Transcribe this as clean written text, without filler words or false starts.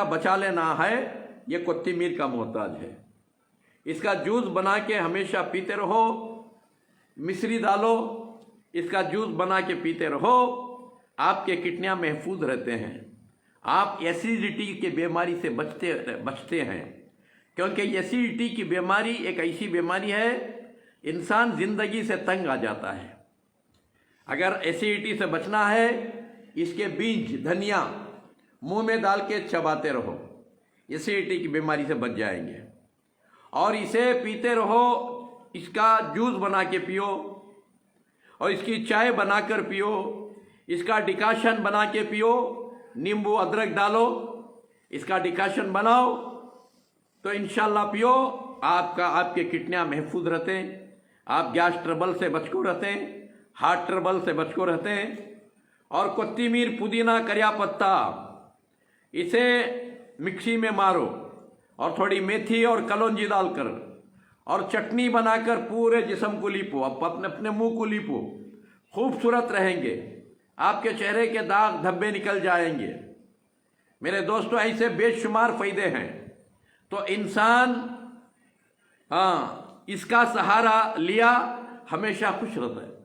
बचा लेना है, ये कोत्तीमीर का मोहताज है। इसका जूस बना के हमेशा पीते रहो, मिश्री डालो, इसका जूस बना के पीते रहो, आपके किडनियाँ महफूज रहते हैं, आप एसिडिटी की बीमारी से बचते हैं। क्योंकि एसिडिटी की बीमारी एक ऐसी बीमारी है, इंसान ज़िंदगी से तंग आ जाता है। अगर एसिडिटी से बचना है, इसके बीज धनिया मुंह में डाल के चबाते रहो, एसिडिटी की बीमारी से बच जाएंगे। और इसे पीते रहो, इसका जूस बना के पियो, और इसकी चाय बनाकर पियो, इसका डिकाशन बना के पियो, नींबू अदरक डालो, इसका डिकाशन बनाओ तो इंशाल्लाह पियो, आपके किडनियाँ महफूज रहते हैं, आप गैस ट्रबल से बच को रहते हैं, हार्ट ट्रबल से बच को रहते हैं। और कोत्तीमीर, पुदीना, करिया पत्ता, इसे मिक्सी में मारो और थोड़ी मेथी और कलौंजी डालकर और चटनी बनाकर पूरे जिस्म को लीपो, अपने मुंह को लीपो, खूबसूरत रहेंगे, आपके चेहरे के दाग धब्बे निकल जाएंगे। मेरे दोस्तों, ऐसे बेशुमार फ़ायदे हैं। तो इंसान इसका सहारा लिया हमेशा खुश रहता है।